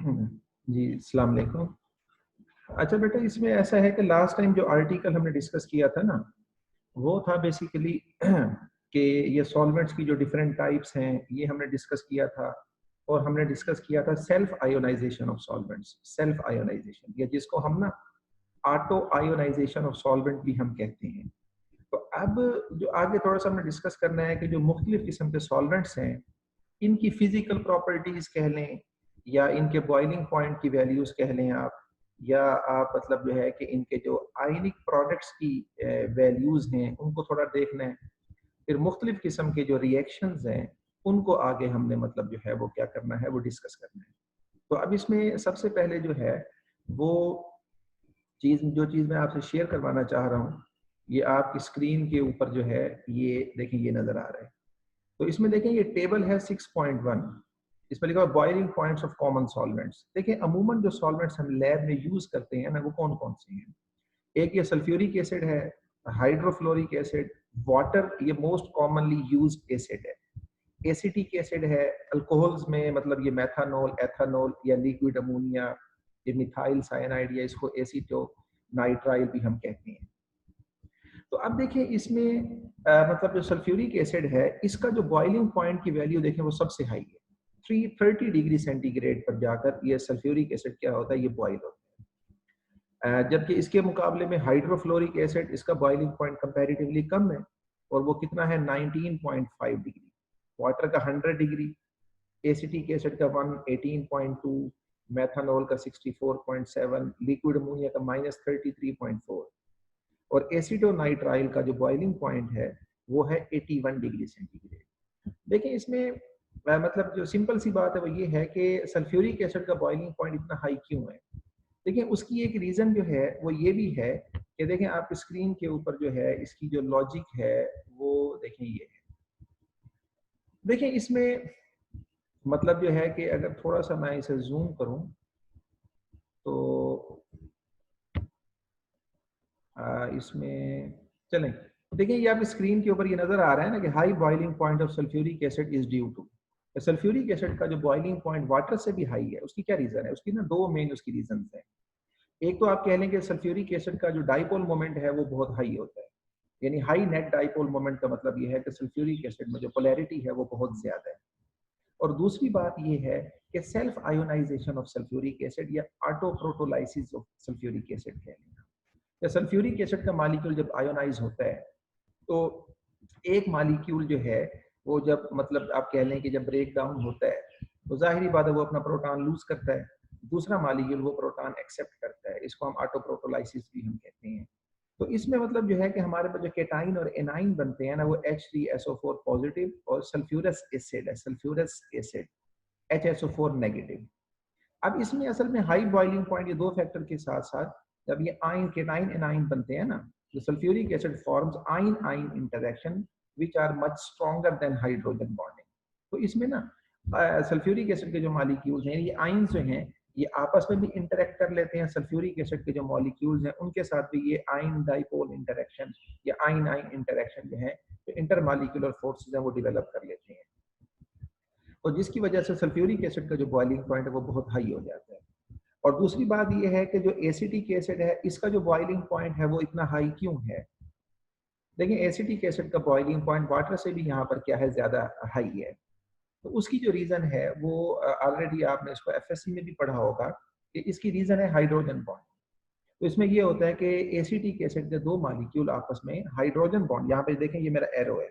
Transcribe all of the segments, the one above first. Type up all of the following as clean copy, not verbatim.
जी, अस्सलाम वालेकुम। अच्छा बेटा, इसमें ऐसा है कि लास्ट टाइम जो आर्टिकल हमने डिस्कस किया था ना, वो था बेसिकली कि ये सॉल्वेंट्स की जो डिफरेंट टाइप्स हैं, ये हमने डिस्कस किया था। और हमने डिस्कस किया था self ionisation of solvents, self ionization, या जिसको हम ना ऑटो आयोनाइजेशन ऑफ सॉल्वेंट भी हम कहते हैं। तो अब जो आगे थोड़ा सा हमने डिस्कस करना है कि जो मुख्तलिफ किस्म के सॉल्वेंट्स हैं, इनकी फिजिकल प्रॉपर्टीज कह लें, या इनके बॉइलिंग पॉइंट की वैल्यूज कह लें आप, या आप मतलब जो है कि इनके जो आयनिक प्रोडक्ट्स की वैल्यूज हैं उनको थोड़ा देखना है। फिर मुख्तलिफ किस्म के जो रिएक्शंस हैं उनको आगे हमने मतलब जो है वो क्या करना है, वो डिस्कस करना है। तो अब इसमें सबसे पहले जो है वो जो चीज़ मैं आपसे शेयर करवाना चाह रहा हूँ, ये आपकी स्क्रीन के ऊपर जो है, ये देखें, ये नज़र आ रहा है। तो इसमें देखें, ये टेबल है 6.1। इसमें लिखा हुआ boiling points of common solvents. देखिए, अमूमन जो सॉल्वेंट्स हम लैब में यूज करते हैं ना, वो कौन कौन से हैं। एक ये सल्फ्यूरिक एसिड है, हाइड्रोफ्लोरिक एसिड, वाटर, ये मोस्ट कॉमनली यूज एसिड है। एसिटिक एसिड है, अल्कोहल्स में मतलब ये मेथानॉल, एथानॉल या लिक्विड अमोनिया, ये मिथाइल साइनाइड, या इसको एसीटो नाइट्राइल भी हम कहते हैं। तो अब देखिए इसमें मतलब जो सल्फ्यूरिक एसिड है, इसका जो बॉइलिंग पॉइंट की वैल्यू देखें वो सबसे हाई है। 330 डिग्री सेंटीग्रेड पर जाकर ये सल्फ्यूरिक एसिड क्या होता है, ये बॉइल होता है। जबकि इसके मुकाबले में हाइड्रोफ्लोरिक एसिड, इसका बॉइलिंग पॉइंट कंपैरेटिवली कम है, और वो कितना है, 19.5 डिग्री। वाटर का 100 डिग्री, एसिटिक एसिड का 118.2, मेथानॉल का 64.7, लिक्विड अमोनिया का -33.4, और एसिडोनाइट्राइल का जो बॉइलिंग पॉइंट है वो है 81 डिग्री सेंटीग्रेड। देखिए इसमें मतलब जो सिंपल सी बात है वो ये है कि सल्फ्यूरिक एसिड का बॉइलिंग पॉइंट इतना हाई क्यों है। देखिए उसकी एक रीजन जो है वो ये भी है कि देखें आपकी स्क्रीन के ऊपर जो है इसकी जो लॉजिक है वो देखें ये है। देखिए इसमें मतलब जो है कि अगर थोड़ा सा मैं इसे जूम करूं तो इसमें चलें, देखिए ये आप स्क्रीन के ऊपर ये नजर आ रहा है ना कि high boiling point of sulphuric acid is due to. Sulphuric acid का जो बॉइलिंग पॉइंट वाटर से भी हाई है, उसकी क्या रीजन है, उसकी ना दो मेन उसकी रीजन है। एक तो आप कह लें कि सल्फ्यूरिक एसिड का जो डाइपोल मोमेंट है वो बहुत हाई होता है, यानी हाई नेट डाइपोल मोमेंट का मतलब ये है कि सल्फ्यूरिक एसिड में जो पोलैरिटी है वो बहुत ज्यादा है। और दूसरी बात ये है कि self ionisation of sulphuric acid या ऑटोप्रोटोलाइसिस ऑफ सल्फ्यूरिक एसिड कह लें। या सल्फ्यूरिक एसिड का मॉलिक्यूल जब आयोनाइज होता है तो एक मॉलिक्यूल जो है वो जब मतलब आप कह लें कि जब ब्रेक डाउन होता है तो जाहिर बात है वो अपना प्रोटॉन लूज करता है, दूसरा मॉलिक्यूल वो प्रोटॉन एक्सेप्ट करता है, इसको हम ऑटोप्रोटोलाइसिस भी हम कहते हैं। तो इसमें मतलब जो है कि हमारे पास जो केटाइन और एनाइन बनते हैं ना, वो H3SO4 पॉजिटिव, और सल्फ्यूरस एसिड है, सल्फ्यूरस एसिड HSO4 नेगेटिव। अब इसमें असल में हाई बॉइलिंग पॉइंट, ये दो फैक्टर के साथ साथ जब ये आयन केटाइन एनाइन बनते हैं ना, तो sulphuric acid forms ion ion interaction which are much stronger than hydrogen bonding. तो इसमें ना सल्फ्यूरिक एसिड के जो मॉलिक्यूल्स हैं, ये आयन्स जो हैं, ये आपस में भी इंटरेक्ट कर लेते हैं। सल्फ्यूरिक एसिड के जो मॉलिक्यूल्स हैं उनके साथ भी ये आयन डाइपोल इंटरेक्शन या आयन आयन इंटरेक्शन जो है, तो इंटर मॉलिक्यूलर फोर्सेस हैं वो डेवलप कर लेते हैं, और जिसकी वजह से सल्फ्यूरिक एसिड का जो बॉइलिंग पॉइंट है वो बहुत हाई हो जाता है। और दूसरी बात ये है कि जो एसिटिक एसिड है, इसका जो बॉइलिंग पॉइंट है वो इतना हाई क्यों है। देखिए एसिटिक एसिड का बॉइलिंग पॉइंट वाटर से भी यहाँ पर क्या है, ज्यादा हाई है। तो उसकी जो रीजन है वो ऑलरेडी आपने इसको एफएससी में भी पढ़ा होगा कि इसकी रीजन है हाइड्रोजन बॉन्ड। तो इसमें ये होता है कि एसिटिक एसिड के दो मॉलिक्यूल आपस में हाइड्रोजन बॉन्ड, यहाँ पे देखें ये मेरा एरो है,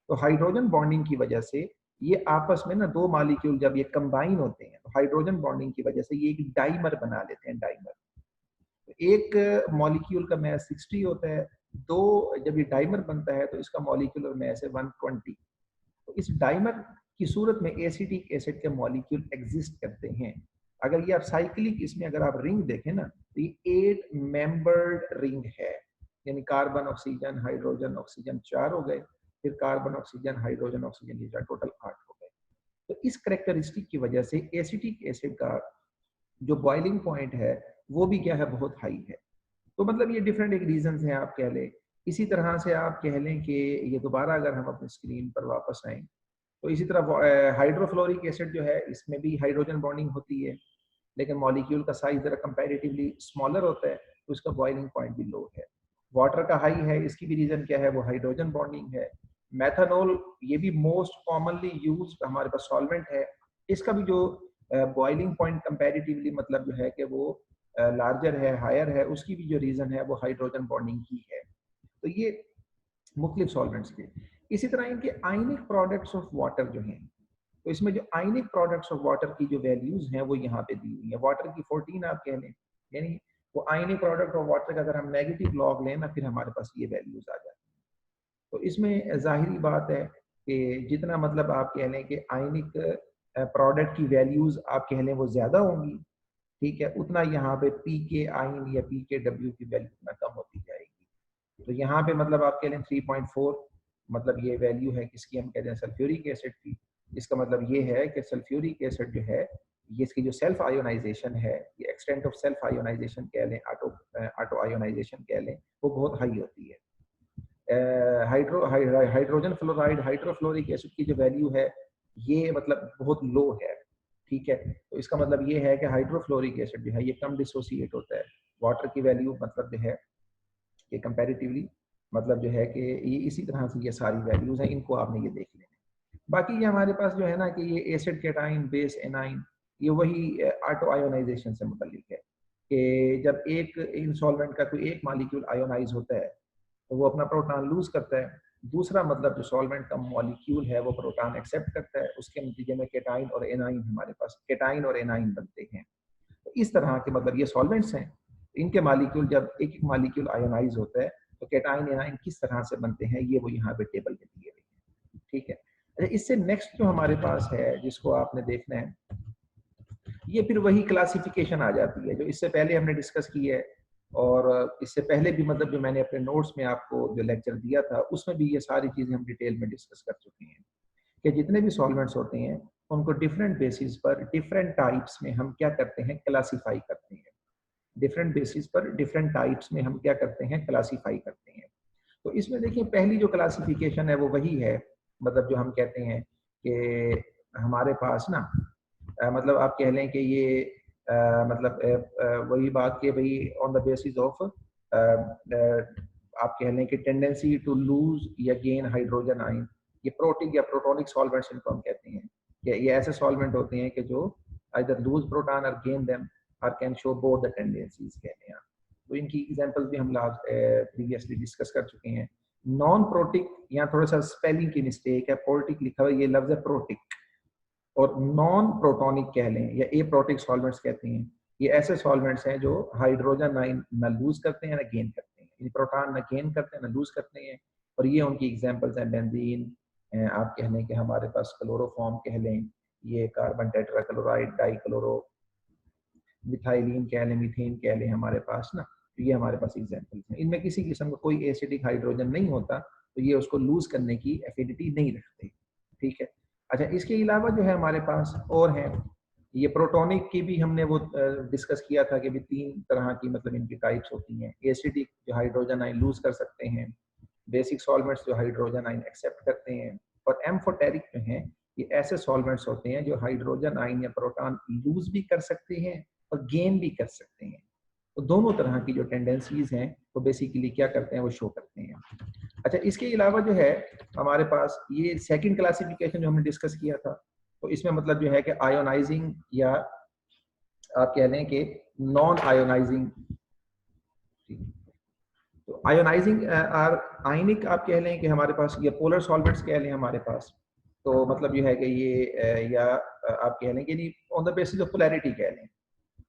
तो हाइड्रोजन बॉन्डिंग की वजह से ये आपस में ना दो मॉलिक्यूल जब ये कंबाइन होते हैं तो हाइड्रोजन बॉन्डिंग की वजह से ये एक डाइमर बना लेते हैं, डाइमर। तो एक मॉलिक्यूल का मैस 60 होता है, दो जब ये डाइमर बनता है तो इसका मॉलिक्यूलर मैस है 120। तो इस डाइमर की सूरत में एसिटिक एसिड के मॉलिक्यूल एग्जिस्ट करते हैं। अगर ये आप साइक्लिक, इसमें अगर आप रिंग देखें ना, तो ये 8 मेंबर्ड रिंग है, यानी कार्बन ऑक्सीजन हाइड्रोजन ऑक्सीजन 4 हो गए, फिर कार्बन ऑक्सीजन हाइड्रोजन ऑक्सीजन, ये टोटल 8 हो गए। तो इस करेक्टरिस्टिक की वजह से एसिटिक एसिड का जो बॉइलिंग पॉइंट है वो भी क्या है, बहुत हाई है। तो मतलब ये डिफरेंट एक रीजन हैं आप कह लें। इसी तरह से आप कह लें कि ये दोबारा अगर हम अपनी स्क्रीन पर वापस आए तो इसी तरह हाइड्रोफ्लोरिक एसिड जो है इसमें भी हाइड्रोजन बॉन्डिंग होती है, लेकिन मॉलिक्यूल का साइज जरा कंपैरेटिवली स्मॉलर होता है तो इसका बॉइलिंग पॉइंट भी लो है। वाटर का हाई है, इसकी भी रीजन क्या है, वो हाइड्रोजन बॉन्डिंग है। मेथनॉल ये भी मोस्ट कॉमनली यूज्ड हमारे पास सॉल्वेंट है, इसका भी जो बॉइलिंग पॉइंट कंपैरेटिवली मतलब जो है कि वो लार्जर है, हायर है, उसकी भी जो रीजन है वो हाइड्रोजन बॉन्डिंग की है। तो ये मुख्तलिफ सॉल्वेंट्स के। इसी तरह इनके आयनिक प्रोडक्ट्स ऑफ वाटर जो हैं, तो इसमें जो आयनिक प्रोडक्ट्स ऑफ वाटर की जो वैल्यूज हैं वो यहाँ पे दी हुई है। वाटर की 14 आप कह लें, यानी वो आयनिक प्रोडक्ट ऑफ वाटर का अगर हम नेगेटिव लॉग लें ना, फिर हमारे पास ये वैल्यूज आ जाती हैं। तो इसमें जाहिरी बात है कि जितना मतलब आप कह लें कि आयनिक प्रोडक्ट की वैल्यूज आप कह लें वो ज्यादा होंगी, ठीक है, उतना यहाँ पे पी के आइन या पी के डब्ल्यू की वैल्यू उतना कम होती जाएगी। तो यहाँ पे मतलब आप कह लें 3.4 मतलब ये वैल्यू है किसकी, हम कहते हैं सल्फ्यूरिक एसिड की। इसका मतलब ये है कि सल्फ्यूरिक एसिड जो है, ये इसकी जो सेल्फ आयोनाइजेशन है, ये एक्सटेंट ऑफ सेल्फ आयोनाइजेशन कह लें, ऑटो आयोनाइजेशन कह लें, वो बहुत हाई होती है। हाइड्रोजन फ्लोराइड, हाइड्रोफ्लोरिक एसिड की जो वैल्यू है ये मतलब बहुत लो है, ठीक है। तो इसका मतलब ये है कि हाइड्रोफ्लोरिक एसिड जो है ये कम डिसोसिएट होता है। वाटर की वैल्यू मतलब जो है कि कंपैरेटिवली मतलब जो है कि ये इसी तरह से ये सारी वैल्यूज हैं, इनको आपने ये देख लेना। बाकी ये हमारे पास जो है ना कि ये एसिड कैटाइन बेस एनाइन, ये वही ऑटो आयोनाइजेशन से मुतल्लिक है कि जब एक इंसॉल्वेंट का कोई एक मॉलिक्यूल आयोनाइज होता है तो वो अपना प्रोटॉन लूज करता है, दूसरा मतलब जो सॉल्वेंट का मॉलिक्यूल है वो प्रोटॉन एक्सेप्ट करता है, उसके नतीजे में केटाइन और एनाइन हमारे पास केटाइन और एनाइन बनते हैं। तो इस तरह के मतलब ये सॉल्वेंट्स हैं, इनके मॉलिक्यूल जब एक एक मॉलिक्यूल आयोनाइज होता है तो केटाइन एनाइन किस तरह से बनते हैं ये वो यहाँ पे टेबल में दिए हुए हैं, ठीक है। अच्छा, इससे नेक्स्ट जो हमारे पास है जिसको आपने देखना है, ये फिर वही क्लासिफिकेशन आ जाती है जो इससे पहले हमने डिस्कस की है, और इससे पहले भी मतलब जो मैंने अपने नोट्स में आपको जो लेक्चर दिया था उसमें भी ये सारी चीजें हम डिटेल में डिस्कस कर चुके हैं कि जितने भी सॉल्वेंट्स होते हैं उनको डिफरेंट बेसिस पर डिफरेंट टाइप्स में हम क्या करते हैं, क्लासीफाई करते हैं। डिफरेंट बेसिस पर डिफरेंट टाइप्स में हम क्या करते हैं, क्लासीफाई करते हैं। तो इसमें देखिए पहली जो क्लासिफिकेशन है वो वही है, मतलब जो हम कहते हैं कि हमारे पास ना मतलब आप कह लें कि ये मतलब वही बात कि भाई ऑन द बेसिस ऑफ आप कह लें कि टेंडेंसी टू लूज या गेन हाइड्रोजन आयन, ये प्रोटिक या प्रोटोनिक सॉल्वेंट्स इनको हम कहते हैं कि ये ऐसे सॉल्वेंट होते हैं कि जो आइदर लूज प्रोटॉन और गेन देम और can show both the tendencies कहते हैं। तो इनकी एग्जांपल्स भी हम प्रीवियसली डिस्कस कर चुके हैं। नॉन प्रोटिक, यहाँ थोड़ा सा स्पेलिंग की मिस्टेक है, प्रोटिक लिखा हुआ, ये लफ्ज है प्रोटिक, और नॉन प्रोटोनिक कह लें या ए प्रोटिक सॉल्वेंट्स कहते हैं। ये ऐसे सॉल्वेंट्स हैं जो हाइड्रोजन आयन न लूज करते हैं ना गेन करते हैं, यानी प्रोटॉन न गेन करते हैं ना लूज करते हैं, और ये उनकी एग्जांपल्स हैं बेंजीन, आप कह लें कि हमारे पास क्लोरोफॉर्म कह लें, ये कार्बन टेट्राक्लोराइड, डाइक्लोरो मिथाइलिन कह लें, मीथेन कह लें हमारे पास ना, तो ये हमारे पास एग्जांपल्स हैं। इनमें किसी किस्म का कोई एसिडिक हाइड्रोजन नहीं होता, तो ये उसको लूज करने की एफिनिटी नहीं रखते, ठीक है। अच्छा, इसके अलावा जो है हमारे पास और हैं, ये प्रोटोनिक की भी हमने वो डिस्कस किया था कि भी तीन तरह की मतलब इनकी टाइप्स होती हैं। एसिडिक जो हाइड्रोजन आयन लूज कर सकते हैं, बेसिक सॉल्वेंट्स जो हाइड्रोजन आयन एक्सेप्ट करते हैं, और एम्फोटेरिक जो हैं ये ऐसे सॉल्वेंट्स होते हैं जो हाइड्रोजन आयन या प्रोटॉन लूज भी कर सकते हैं और गेन भी कर सकते हैं। तो दोनों तरह की जो टेंडेंसीज हैं वो बेसिकली क्या करते हैं, वो शो करते हैं। अच्छा, इसके अलावा जो है हमारे पास ये सेकंड क्लासिफिकेशन जो हमने डिस्कस किया था, तो इसमें मतलब जो है कि आयोनाइजिंग या आप कह लें कि नॉन आयोनाइजिंग, तो आयोनाइजिंग और आयनिक आप कह लें कि हमारे पास ये पोलर सॉल्वेंट्स कह लें हमारे पास, तो मतलब ये है कि ये या आप कह लें कि on the basis of polarity कह लें,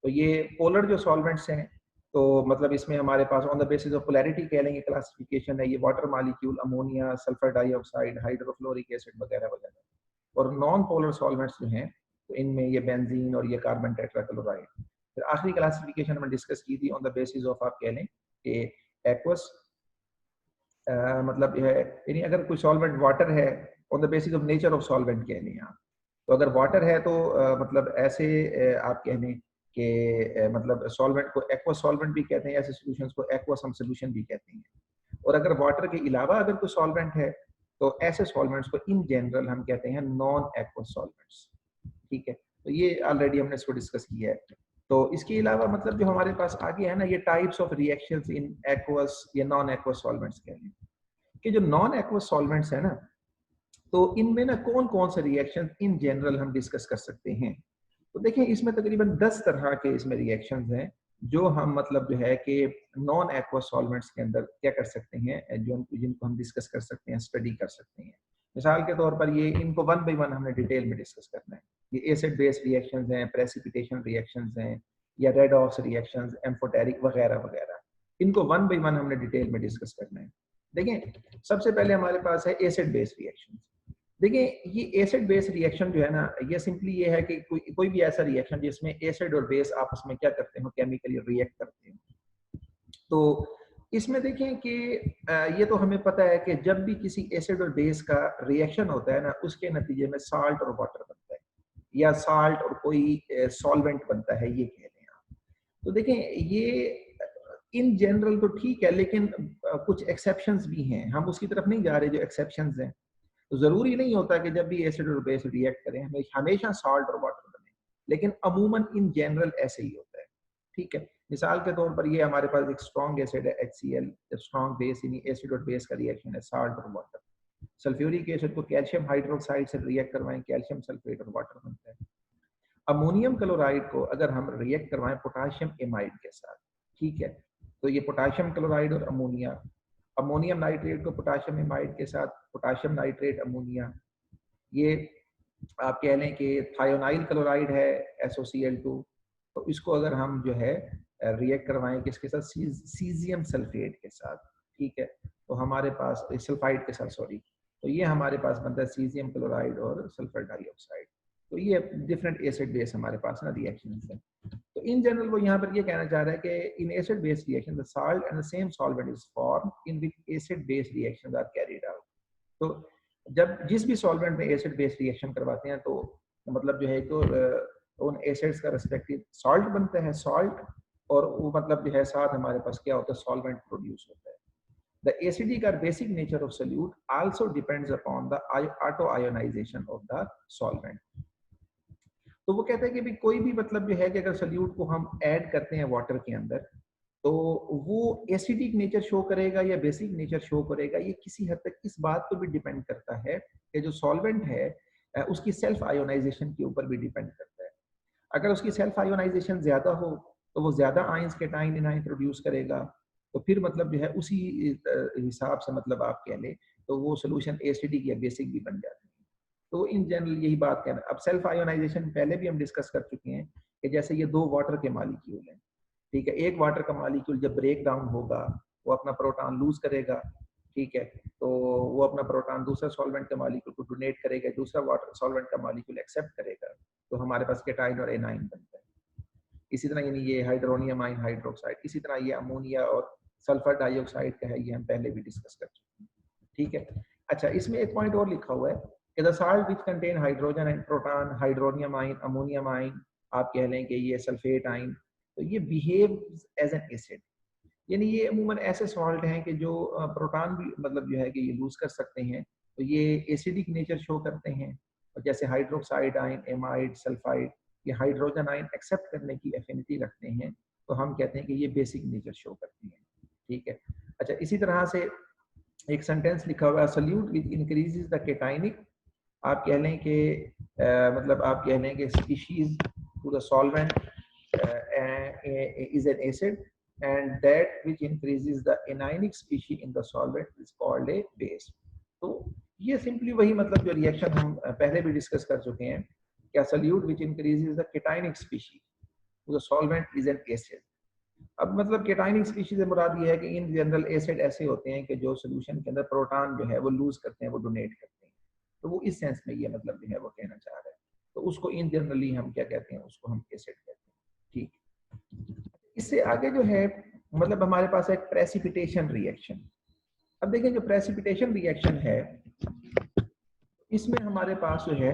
तो ये पोलर जो सॉल्वेंट्स हैं, तो मतलब इसमें हमारे pass on the basis of polarity कह लेंगे क्लासिफिकेशन है, ये water molecule, ammonia, sulphur dioxide, hydrofluoric acid वगैरह वगैरह। और नॉन पोलर सॉल्वेंट्स जो हैं तो इनमें ये बेंजीन और ये कार्बन टेट्राक्लोराइड। फिर आखिरी क्लासिफिकेशन हमने डिस्कस की थी ऑन द बेसिस ऑफ आप कह लें कि एक्वस, मतलब है यानी अगर कोई सॉल्वेंट वाटर है, on the basis of nature of solvent कह लें आप, तो अगर वाटर है तो मतलब ऐसे आप कह लें कि मतलब सॉल्वेंट को एक्वस सॉल्वेंट भी कहते हैं, ऐसे सॉल्यूशंस को एक्वस हम सॉल्यूशन भी कहते हैं। और अगर वाटर के अलावा अगर कोई सॉल्वेंट है तो ऐसे सॉल्वेंट्स को इन जनरल हम कहते हैं नॉन एक्वस सॉल्वेंट्स, ठीक है। तो ये ऑलरेडी हमने इसको डिस्कस किया है। तो इसके अलावा मतलब जो हमारे पास आगे है ना, ये types of reactions in aqueous या नॉन एक्वस सॉल्वेंट्स कह लें कि जो नॉन एक्वस सॉल्वेंट्स है ना, तो इनमें ना कौन कौन से रिएक्शन इन जनरल हम डिस्कस कर सकते हैं। तो देखिए इसमें तकरीबन 10 तरह के इसमें रिएक्शंस हैं जो हम मतलब जो है कि नॉन एक्वस सॉल्वेंट्स के अंदर क्या कर सकते हैं, जो जिनको हम डिस्कस कर सकते हैं, स्टडी कर सकते हैं। मिसाल के तौर पर ये इनको वन बाय वन हमने डिटेल में डिस्कस करना है। ये एसिड बेस रिएक्शंस हैं, प्रेसिपिटेशन रिएक्शंस हैं, या रेडॉक्स रिएक्शंस, एम्फोटेरिक वगैरह वगैरह। इनको वन बाय वन हमने डिटेल में डिस्कस करना है। देखें सबसे पहले हमारे पास है एसिड बेस रिएक्शंस। देखिए ये एसिड बेस रिएक्शन जो है ना, ये सिंपली ये है कि कोई भी ऐसा रिएक्शन जिसमें एसिड और बेस आपस में क्या करते हो, केमिकली रिएक्ट करते हैं। तो इसमें देखें कि ये तो हमें पता है कि जब भी किसी एसिड और बेस का रिएक्शन होता है ना, उसके नतीजे में साल्ट और वाटर बनता है, या साल्ट और कोई सॉल्वेंट बनता है, ये कह लें आप। तो देखें ये इन जनरल तो ठीक है, लेकिन कुछ एक्सेप्शंस भी हैं, हम उसकी तरफ नहीं जा रहे जो एक्सेप्शंस हैं। तो जरूरी नहीं होता कि जब भी एसिड और बेस रिएक्ट करें हमें हमेशा सॉल्ट और वाटर बने, लेकिन अमूमन इन जनरल ऐसे ही होता है। ठीक है, मिसाल के तौर पर ये हमारे पास एक स्ट्रॉन्ग एसिड है HCl, स्ट्रॉन्ग बेस, यानी एसिड और बेस का रिएक्शन है साल्ट और वाटर। सल्फ्यूरिक एसिड को कैल्शियम हाइड्रोक्साइड से रिएक्ट करवाएं, कैल्शियम सल्फेट और वाटर बनता है। अमोनियम क्लोराइड को अगर हम रिएक्ट करवाएं पोटाशियम एमाइड के साथ, ठीक है, तो ये पोटाशियम क्लोराइड और अमोनिया, अमोनियम नाइट्रेट को पोटाशियम एमाइड के साथ पोटाशियम नाइट्रेट अमोनिया, ये आप कह लें कि थायोनाइल क्लोराइड है SOCl2, तो इसको अगर हम जो है रिएक्ट करवाएं किसके साथ, सीजियम सल्फेट के साथ, ठीक है, तो हमारे पास सल्फाइड के साथ, सॉरी, तो ये हमारे पास बनता है सीजियम क्लोराइड और सल्फर डाइऑक्साइड। तो ये डिफरेंट एसिड बेस हमारे पास ना रिएक्शन है। तो इन जनरल वो यहाँ पर ये कहना चाह रहा है कि in acid base reaction the salt and the same solvent is form in which acid base reactions are carried out. तो जब जिस भी सॉल्वेंट में एसिड बेस रिएक्शन करवाते हैं तो मतलब जो है तो उन एसिड्स का रेस्पेक्टिव सॉल्ट बनता है, सॉल्ट, और वो मतलब जो है साथ हमारे पास क्या होता है, सॉल्वेंट प्रोड्यूस होता है। The acidic or basic nature of solute also depends upon the auto-ionization of the solvent. तो वो कहते हैं कि भी कोई भी मतलब जो है कि अगर सोल्यूट को हम ऐड करते हैं वाटर के अंदर, तो वो एसिडिक नेचर शो करेगा या बेसिक नेचर शो करेगा, ये किसी हद तक इस बात पर भी डिपेंड करता है कि जो सॉल्वेंट है उसकी सेल्फ आयोनाइजेशन के ऊपर भी डिपेंड करता है। अगर उसकी सेल्फ आयोनाइजेशन ज्यादा हो तो वो ज्यादा आयंस केटाइन एनाइन प्रोड्यूस करेगा, तो फिर मतलब जो है उसी हिसाब से मतलब आप कह लें तो वो सोल्यूशन एसिडिक या बेसिक भी बन जाता है। तो इन जनरल यही बात कहना। अब सेल्फ आयोनाइजेशन पहले भी हम डिस्कस कर चुके हैं कि जैसे ये दो वाटर के मॉलिक्यूल हैं, ठीक है, एक वाटर का मॉलिक्यूल जब ब्रेक डाउन होगा वो अपना प्रोटॉन लूज करेगा, ठीक है, तो वो अपना प्रोटॉन दूसरा सॉल्वेंट के मॉलिक्यूल को डोनेट करेगा, दूसरा वाटर सॉल्वेंट का मॉलिक्यूल एक्सेप्ट करेगा, तो हमारे पास केटाइन और एनाइन बनता है। इसी तरह यानी ये हाइड्रोनियम आइन हाइड्रोक्साइड, इसी तरह ये अमोनिया और सल्फर डाइऑक्साइड का है, ये हम पहले भी डिस्कस कर चुके हैं, ठीक है। अच्छा, इसमें एक पॉइंट और लिखा हुआ है कि the salt which contain hydrogen and proton, hydronium आइन, अमोनियम आइन, आप कह लें कि ये सल्फेट आइन, तो ये बिहेव एज एन एसिड, यानी ये अमूमन ऐसे सॉल्ट हैं कि जो प्रोटॉन भी मतलब जो है कि ये लूज कर सकते हैं, तो ये एसिडिक नेचर शो करते हैं। और जैसे हाइड्रोक्साइड आइन, एमाइड, सल्फाइड, ये हाइड्रोजन आइन एक्सेप्ट करने की एफिनिटी रखते हैं, तो हम कहते हैं कि ये बेसिक नेचर शो करती हैं, ठीक है। अच्छा, इसी तरह से एक सेंटेंस लिखा हुआ है, solute which increases the cationic, आप कह लें कि मतलब आप कह लें कि species to the solvent is an acid, and that which increases the anionic species in the solvent is called a base. तो ये सिंपली वही मतलब जो रिएक्शन हम पहले भी डिस्कस कर चुके हैं, क्या solute which increases the cationic species to the solvent is an acid. अब मतलब केटाइनिक स्पीशीज से मुराद ये है कि इन जनरल एसिड ऐसे होते हैं कि जो सोल्यूशन के अंदर प्रोटॉन जो है वो लूज करते हैं, वो डोनेट करते हैं, तो वो इस सेंस में ये मतलब जो है वो कहना चाह रहा है। तो उसको इन जनरली हम क्या कहते हैं, उसको हम एसिड कहते हैं, ठीक। इससे आगे जो है मतलब हमारे पास एक प्रेसिपिटेशन रिएक्शन। अब देखिए जो प्रेसिपिटेशन रिएक्शन है इसमें हमारे पास जो है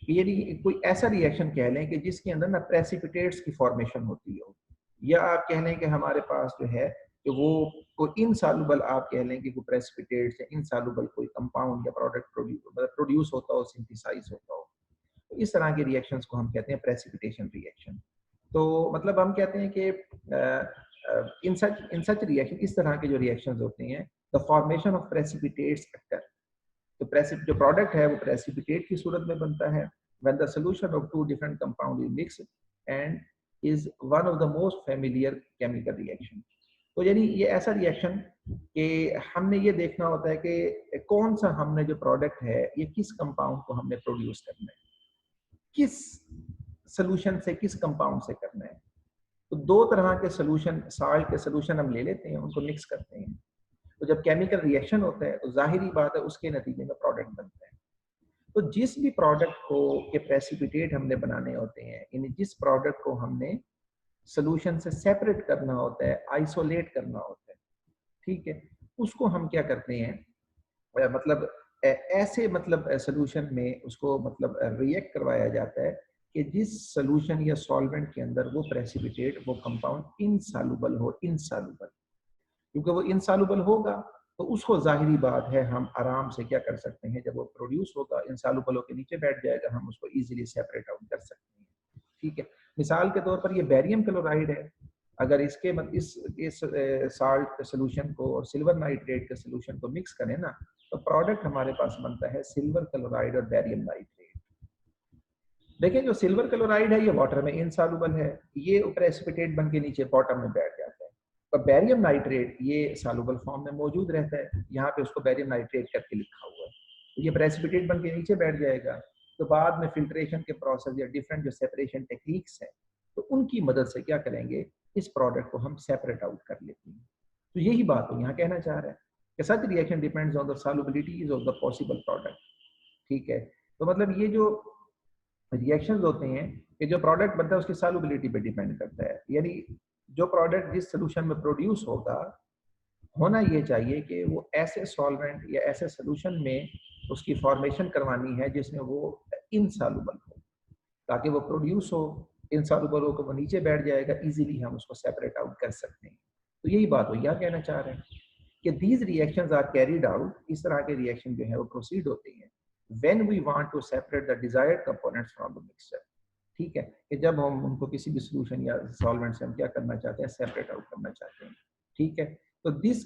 यदि कोई ऐसा रिएक्शन कह लें कि जिसके अंदर ना प्रेसिपिटेट्स की फॉर्मेशन होती हो, या आप कह लें कि हमारे पास जो है कि वो कोई इनसॉल्युबल, आप कह लें कि कोई प्रेसिपिटेट्स या इनसॉल्युबल कोई कंपाउंड या प्रोडक्ट प्रोड्यूस होता हो, सिंथेसाइज होता हो, तो इस तरह के रिएक्शंस को हम कहते हैं प्रेसिपिटेशन रिएक्शन। तो मतलब हम कहते हैं कि इन सच रिएक्शन, इस तरह के जो रिएक्शंस होते हैं, the formation of precipitates occur, तो जो प्रोडक्ट है वो प्रेसिपिटेट की सूरत में बनता है when the solution of two different compound is mixed and is one of the most familiar chemical reaction। तो यानी ये ऐसा रिएक्शन कि हमने ये देखना होता है कि कौन सा हमने जो प्रोडक्ट है ये किस कंपाउंड को हमने प्रोड्यूस करना है, किस सोल्यूशन से, किस कंपाउंड से करना है। तो दो तरह के सोल्यूशन, साल्ट के सोल्यूशन हम ले लेते हैं, उनको मिक्स करते हैं, तो जब केमिकल रिएक्शन होता है तो जाहिरी बात है उसके नतीजे में प्रोडक्ट बनता है। तो जिस भी प्रोडक्ट को के प्रेसिपिटेट हमने बनाने होते हैं, यानी जिस प्रोडक्ट को हमने सोल्यूशन से सेपरेट करना होता है, आइसोलेट करना होता है, ठीक है, उसको हम क्या करते हैं, मतलब ऐसे मतलब सोल्यूशन में उसको मतलब रिएक्ट करवाया जाता है कि जिस सोल्यूशन या सॉल्वेंट के अंदर वो प्रेसिपिटेट, वो कंपाउंड इनसॉल्युबल हो, इनसॉल्युबल, क्योंकि वो इनसॉल्युबल होगा तो उसको जाहिरी बात है हम आराम से क्या कर सकते हैं, जब वो प्रोड्यूस होगा इनसॉल्युबल होकर नीचे बैठ जाएगा, हम उसको इजीली सेपरेट आउट कर सकते हैं, ठीक है। मिसाल के तौर पर ये बेरियम क्लोराइड है, अगर इसके इस साल्ट सोल्यूशन को और सिल्वर नाइट्रेट के सोल्यूशन को मिक्स करें ना, तो प्रोडक्ट हमारे पास बनता है सिल्वर क्लोराइड और बेरियम नाइट्रेट। देखिए जो सिल्वर क्लोराइड है ये वाटर में इनसॉल्युबल है, ये प्रेसिपिटेट बन के नीचे बॉटम में बैठ जाता है। और बेरियम नाइट्रेट ये सॉल्युबल फॉर्म में मौजूद रहता है, यहाँ पे उसको बेरियम नाइट्रेट करके लिखा हुआ है, तो ये प्रेसिपिटेट बन के नीचे बैठ जाएगा। तो बाद में फिल्ट्रेशन के प्रोसेस या डिफरेंट जो सेपरेशन टेक्निक्स हैं, तो उनकी मदद से क्या करेंगे, इस प्रोडक्ट को हम सेपरेट आउट कर लेते हैं। तो यही बात वो यहाँ कहना चाह रहा है कि such reaction depends on the solubilities of the possible product, ठीक है। तो मतलब ये जो रिएक्शंस होते हैं कि जो प्रोडक्ट बनता है उसकी सॉल्युबिलिटी पे डिपेंड करता है, यानी जो प्रोडक्ट जिस सोल्यूशन में प्रोड्यूस होगा, होना ये चाहिए कि वो ऐसे सॉल्वेंट या ऐसे सोल्यूशन में उसकी फॉर्मेशन करवानी है जिसमें वो इनसॉल्युबल हो, ताकि वो प्रोड्यूस हो, इनसॉल्युबल हो तो वो नीचे बैठ जाएगा, इजीली हम उसको सेपरेट आउट कर सकते हैं। तो यही बात वो यहाँ कहना चाह रहे हैं कि these reactions are carried out, इस तरह के रिएक्शन जो है वो प्रोसीड होते हैं when we want to separate the desired components from the mixture, ठीक है, कि जब हम उनको किसी भी सोल्यूशन या सॉल्वेंट से हम क्या करना चाहते हैं, सेपरेट आउट करना चाहते हैं, ठीक है। तो this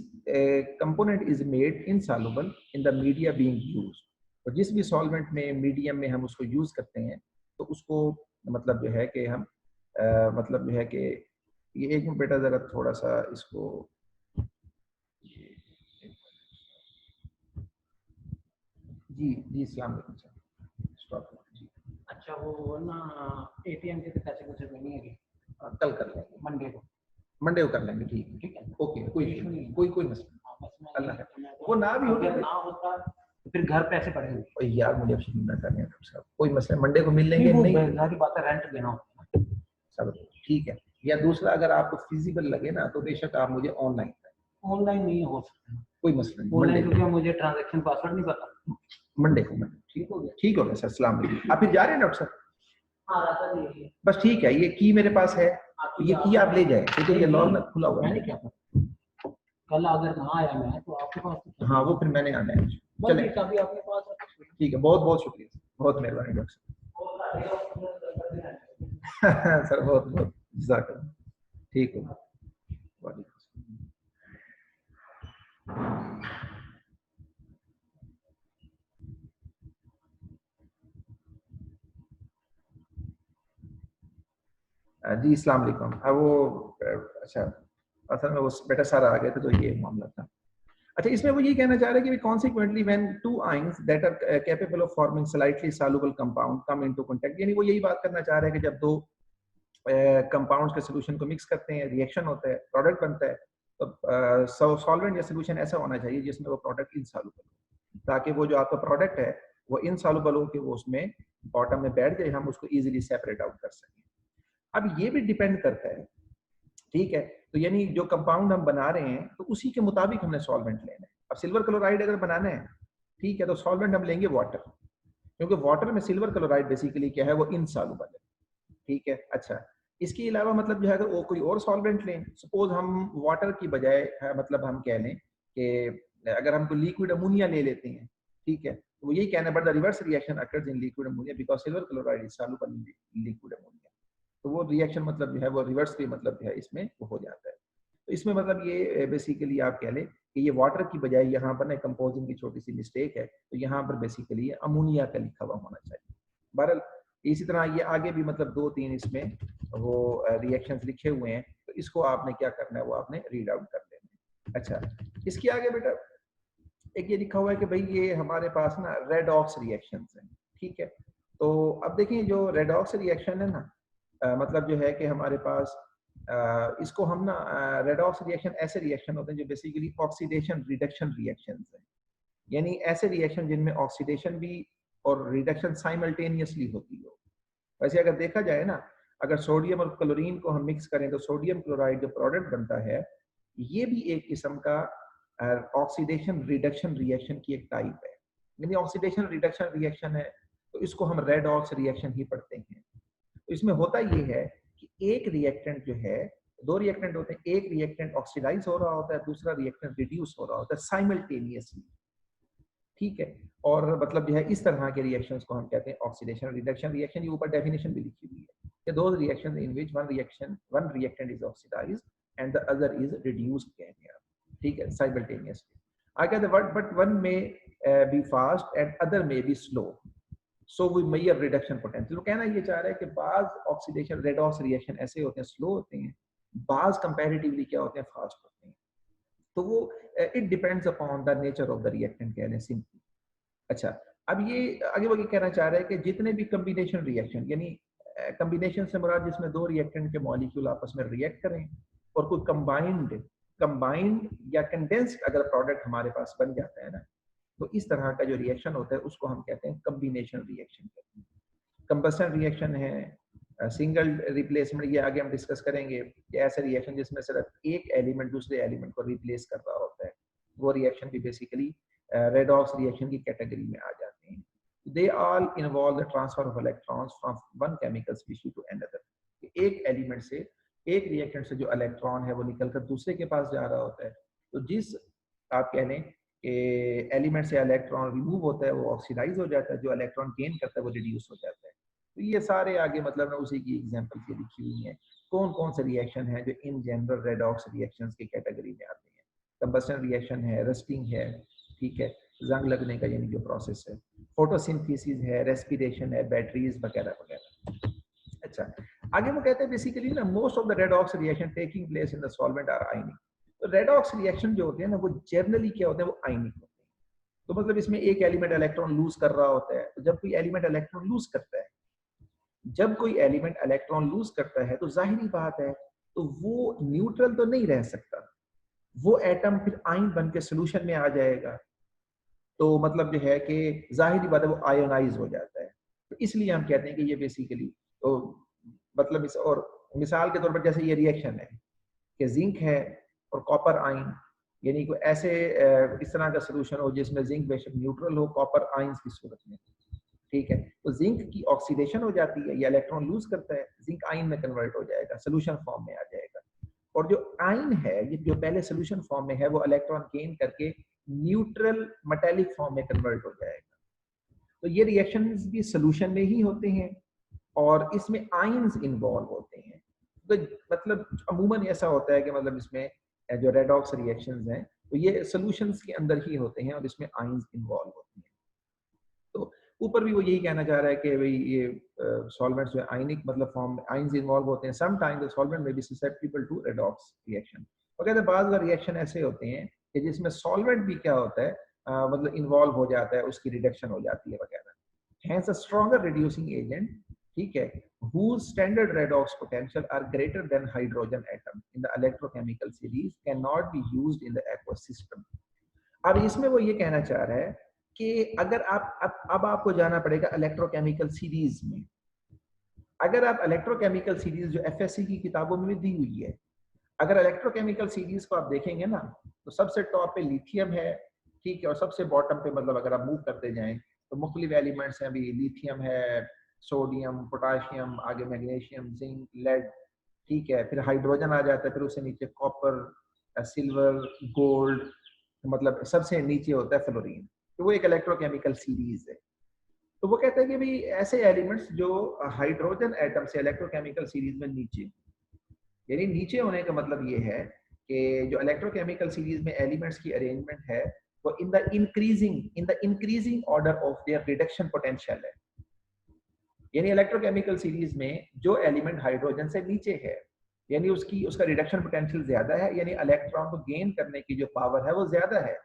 component is made insoluble in the media being used, तो जिस भी सॉल्वेंट में, मीडियम में हम उसको यूज करते हैं, तो उसको मतलब जो है कि हम मतलब जो है कि ये एक मिनट बेटा जरा थोड़ा सा इसको, जी अस्सलाम वालेकुम, स्टॉप जी। अच्छा वो ना एटीएम के पैसे कुछ नहीं है, कल कर लेंगे, मंडे को कर लेंगे, ठीक है, ओके, कोई मसला, अल्लाह वो ना भी अगर ना होता तो फिर घर पैसे पड़ेंगे यार, मुझे अब शुरू ना करने हैं साहब, कोई मसला, मंडे को मिल लेंगे, नहीं सारी बात है, रेंट देना होता है सब ठीक है। या दूसरा अगर आपको फिजिबल लगे ना तो बेशक आप मुझे ऑनलाइन नहीं हो सकता, कोई मसला नहीं, ऑनलाइन क्योंकि मुझे ट्रांजैक्शन पासवर्ड नहीं पता। मंडे को ठीक हो गया सर, अस्सलाम वालेकुम। आप फिर जा रहे हैं डॉक्टर साहब? हाँ रात में बस ठीक है, ये की मेरे पास है, ये की आप ले जाए, क्योंकि ये लॉन में खुला हुआ है। मैंने क्या पता कल अगर ना आया मैं तो आपके पास, हाँ वो फिर मैंने आना है, चले चाबी आपके पास, ठीक है, बहुत बहुत शुक्रिया, बहुत मेहरबानी डॉक्टर साहब सर, बहुत बहुत जज़ाकल्लाह, ठीक हो। जी अस्सलाम वालेकुम। वो अच्छा, असल में वो बेटा सारा आ गए थे तो ये मामला था। अच्छा, इसमें वो ये कहना चाह रहे हैं कि consequently when two ions that are capable of forming slightly soluble compound come into contact, यानी वो यही बात करना चाह रहे हैं कि जब दो कंपाउंड्स के सोल्यूशन को मिक्स करते हैं, रिएक्शन होता है, प्रोडक्ट बनता है, तो सॉल्वेंट या सोल्यूशन ऐसा होना चाहिए जिसमें वो प्रोडक्ट इनसॉल्युबल हो, ताकि वो जो आपका प्रोडक्ट है वो इनसॉल्युबल हो कि वो उसमें बॉटम में बैठ जाए, हम उसको इजीली सेपरेट आउट कर सकें। अब ये भी डिपेंड करता है, ठीक है, तो यानी जो कंपाउंड हम बना रहे हैं तो उसी के मुताबिक हमने सॉल्वेंट लेना है। अब सिल्वर क्लोराइड अगर बनाना है, ठीक है, तो सॉल्वेंट हम लेंगे वाटर, क्योंकि वाटर में सिल्वर क्लोराइड बेसिकली क्या है, वो इनसॉल्युबल है, ठीक है। अच्छा, इसके अलावा मतलब जो है अगर वो कोई और सॉल्वेंट लें, सपोज हम वाटर की बजाय मतलब हम कह लें कि अगर हम कोई लिक्विड अमोनिया ले लेते हैं, ठीक है, तो वो यही कहना, but the reverse reaction occurs in liquid ammonia because silver chloride is soluble in liquid ammonia. तो वो रिएक्शन मतलब जो है वो रिवर्स भी मतलब जो है इसमें वो हो जाता है। तो इसमें मतलब ये बेसिकली आप कह लें कि ये वाटर की बजाय यहाँ पर ना कंपोजिंग की छोटी सी मिस्टेक है, तो यहाँ पर बेसिकली अमोनिया का लिखा हुआ होना चाहिए। बहरहाल इसी तरह ये आगे भी मतलब 2-3 इसमें वो रिएक्शंस लिखे हुए हैं, तो इसको आपने क्या करना है वो आपने रीड आउट कर लेना है। अच्छा, इसके आगे बेटा एक ये लिखा हुआ है कि भाई ये हमारे पास ना रेडॉक्स रिएक्शंस हैं, ठीक है। तो अब देखिए जो रेडॉक्स रिएक्शन है ना, मतलब जो है कि हमारे पास इसको हम ना रेडॉक्स रिएक्शन ऐसे रिएक्शन होते हैं जो बेसिकली ऑक्सीडेशन रिडक्शन रिएक्शंस हैं, यानी ऐसे रिएक्शन जिनमें ऑक्सीडेशन भी और रिडक्शन साइमल्टेनियसली होती हो। वैसे अगर देखा जाए ना, अगर सोडियम और क्लोरीन को हम मिक्स करें तो सोडियम क्लोराइड जो प्रोडक्ट बनता है, ये भी एक किस्म का ऑक्सीडेशन रिडक्शन रिएक्शन की एक टाइप है। यानी ऑक्सीडेशन रिडक्शन रिएक्शन है, तो इसको हम रेडॉक्स रिएक्शन ही पढ़ते हैं। तो इसमें होता ये है कि एक रिएक्टेंट जो है, दो रिएक्टेंट होते हैं, एक रिएक्टेंट ऑक्सीडाइज हो रहा होता है, दूसरा रिएक्टेंट रिड्यूस हो रहा होता है साइमल्टेनियसली, ठीक है। और मतलब जो है इस तरह के रिएक्शंस को हम कहते हैं ऑक्सीडेशन रिडक्शन रिएक्शन। ये ऊपर डेफिनेशन भी लिखी हुई है कि दो reaction in which one reactant is oxidized and the other is reduced कहते हैं, ठीक है, साइमल्टेनियसली। आगे the word but one may be fast and other may be slow, so we measure reduction potential. तो कहना ये चाह रहा है कि बाज ऑक्सीडेशन रेडॉक्स रिएक्शन ऐसे होते हैं, स्लो होते हैं, बाज कंपैरेटिवली क्या होते हैं, फास्ट होते हैं। तो वो it depends upon the nature of the reactant कह लें सिंपली। अच्छा, अब ये आगे वो ये कहना चाह रहा है कि जितने भी कम्बिनेशन रिएक्शन, यानी कम्बिनेशन से मुराद जिसमें दो रिएक्टेंट के मॉलिक्यूल आपस में रिएक्ट करें और कोई कंबाइंड या कंडेंस्ड अगर प्रोडक्ट हमारे पास बन जाता है ना, तो इस तरह का जो रिएक्शन होता है उसको हम कहते हैं कम्बिनेशन रिएक्शन कहते हैं। कंबस्टन रिएक्शन है, सिंगल रिप्लेसमेंट, ये आगे हम डिस्कस करेंगे कि ऐसे रिएक्शन जिसमें सिर्फ एक एलिमेंट दूसरे एलिमेंट को रिप्लेस कर रहा होता है, वो रिएक्शन भी बेसिकली रेडॉक्स रिएक्शन की कैटेगरी में आ जाते हैं। They all involve the transfer of electrons from one chemical species to another. एक एलिमेंट से, एक रिएक्टेंट से जो इलेक्ट्रॉन है वो निकलकर दूसरे के पास जा रहा होता है। तो जिस आप कह लें एलिमेंट से इलेक्ट्रॉन रिमूव होता है वो ऑक्सीडाइज हो जाता है, जो इलेक्ट्रॉन गेन करता है वो रिड्यूस हो जाता है। तो ये सारे आगे मतलब उसी की एग्जांपल्स ये लिखी हुई हैं, कौन कौन से रिएक्शन है जो इन जनरल रेडॉक्स रिएक्शंस की कैटेगरी में आते हैं। कंबस्टन रिएक्शन है, रस्टिंग है, ठीक है, जंग लगने का यानी जो प्रोसेस है, फोटोसिंथेसिस है, रेस्पिरेशन है, बैटरीज वगैरह वगैरह। अच्छा, आगे वो कहते हैं बेसिकली ना most of the redox reaction taking place in the solvent are ionic. तो रेडॉक्स रिएक्शन जो होते हैं ना वो जनरली क्या होते हैं, वो आयनिक होते हैं। तो मतलब इसमें एक एलिमेंट इलेक्ट्रॉन लूज कर रहा होता है, तो जब कोई एलिमेंट इलेक्ट्रॉन लूज करता है, जब कोई एलिमेंट इलेक्ट्रॉन लूज करता है तो जाहिरी बात है तो वो न्यूट्रल तो नहीं रह सकता, वो एटम फिर आयन बन के सोल्यूशन में आ जाएगा। तो मतलब जो है कि जाहिरी बात है वो आयोनाइज हो जाता है। तो इसलिए हम कहते हैं कि ये बेसिकली तो मतलब इस और मिसाल के तौर पर जैसे ये रिएक्शन है कि जिंक है और कॉपर आयन, यानी कोई ऐसे इस तरह का सोल्यूशन हो जिसमें जिंक बेशक न्यूट्रल हो कॉपर आयंस की सूरत में, ठीक है। तो जिंक की ऑक्सीडेशन हो जाती है, या इलेक्ट्रॉन लूज करता है, जिंक आयन में कन्वर्ट हो जाएगा, सोल्यूशन फॉर्म में आ जाएगा। और जो आयन है ये जो पहले सोल्यूशन फॉर्म में है वो इलेक्ट्रॉन गेन करके न्यूट्रल मेटालिक फॉर्म में कन्वर्ट हो जाएगा। तो ये रिएक्शंस भी सोल्यूशन में ही होते हैं और इसमें आयंस इन्वॉल्व होते हैं। तो मतलब अमूमन ऐसा होता है कि मतलब इसमें जो रेडॉक्स रिएक्शंस हैं तो ये सॉल्यूशंस के अंदर ही होते हैं और इसमें आयंस इन्वॉल्व होते हैं। तो ऊपर भी वो यही कहना चाह रहा है कि भाई ये सॉल्वेंट्स जो आयनिक मतलब फॉर्म में आयंस इन्वॉल्व होते हैं। Some time the solvent may be susceptible to redox reaction. और कहते हैं बाद रिएक्शन ऐसे होते हैं कि जिसमें सॉल्वेंट भी क्या होता है मतलब इन्वॉल्व हो जाता है, उसकी रिडक्शन हो जाती है वगैरह। Hence a stronger reducing agent, ठीक है, whose standard redox potential are greater than hydrogen atom in the electrochemical series cannot be used in the aqueous system। अब इसमें वो ये कहना चाह रहा है कि अगर आप अब आपको जाना पड़ेगा इलेक्ट्रोकेमिकल सीरीज में। अगर आप इलेक्ट्रोकेमिकल सीरीज जो एफएससी की किताबों में भी दी हुई है, अगर इलेक्ट्रोकेमिकल सीरीज को आप देखेंगे ना तो सबसे टॉप पे लिथियम है, ठीक है, और सबसे बॉटम पे मतलब अगर आप मूव करते जाएं तो मुख्तलिफ एलिमेंट्स हैं, अभी लिथियम है, सोडियम, पोटाशियम, आगे मैग्नीशियम, जिंक, लेड, ठीक है, फिर हाइड्रोजन आ जाता है, फिर उससे नीचे कॉपर, सिल्वर, गोल्ड, मतलब सबसे नीचे होता है फ्लोरीन। तो वो एक इलेक्ट्रोकेमिकल सीरीज है। तो वो कहते हैं कि भाई ऐसे एलिमेंट्स जो हाइड्रोजन एटम से इलेक्ट्रोकेमिकल सीरीज में नीचे, यानी नीचे होने का मतलब ये है कि जो इलेक्ट्रोकेमिकल सीरीज में एलिमेंट्स की अरेंजमेंट है वो in the increasing order of their reduction potential है। यानी इलेक्ट्रोकेमिकल सीरीज में जो एलिमेंट हाइड्रोजन से नीचे है, यानी उसका रिडक्शन पोटेंशियल ज्यादा है, यानी इलेक्ट्रॉन को गेन करने की जो पावर है वो ज्यादा है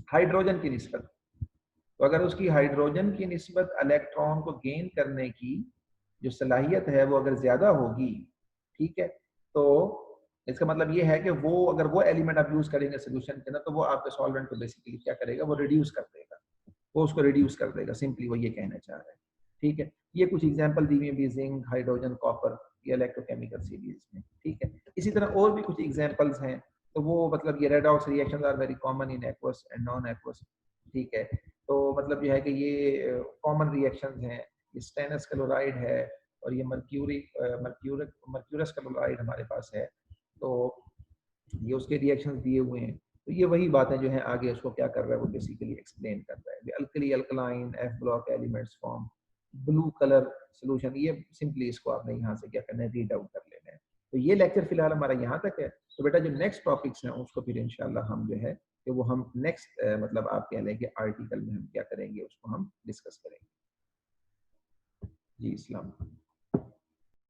हाइड्रोजन की निस्बत। तो अगर उसकी हाइड्रोजन की निस्बत इलेक्ट्रॉन को गेन करने की जो सलाहियत है वो अगर ज्यादा होगी, ठीक है, तो इसका मतलब ये है कि वो अगर वो एलिमेंट आप यूज करेंगे सोल्यूशन के अंदर तो वो आपके सॉल्वेंट को बेसिकली क्या करेगा, वो रिड्यूस कर देगा, वो उसको रिड्यूस कर देगा, सिंपली वो ये कहना चाह रहा है। ठीक है, ये कुछ एग्जांपल दी हुई है जिंक, हाइड्रोजन, कॉपर, ये इलेक्ट्रोकेमिकल सीरीज में। ठीक है, इसी तरह और भी कुछ एग्जांपल्स हैं, तो वो मतलब ये redox reactions are very common in aqueous and non aqueous. ठीक है, तो मतलब ये है कि ये कॉमन रिएक्शंस हैं, ये स्टेनस क्लोराइड है और ये मर्क्यूरस क्लोराइड हमारे पास है, तो ये उसके रिएक्शंस दिए हुए हैं। तो ये वही बातें जो है आगे उसको क्या कर रहा है वो बेसिकली एक्सप्लेन कर रहा है। Alkali alkaline F block elements form blue colour solution, ये सिंपली इसको आपने यहाँ से क्या करना है, रीड आउट कर लेना है। तो ये लेक्चर फिलहाल हमारा यहाँ तक है। तो बेटा जो नेक्स्ट टॉपिक्स हैं उसको फिर इंशाल्लाह हम जो है कि वो हम नेक्स्ट मतलब आप कह लें कि आर्टिकल में हम क्या करेंगे उसको हम डिस्कस करेंगे। जी, इस्लाम।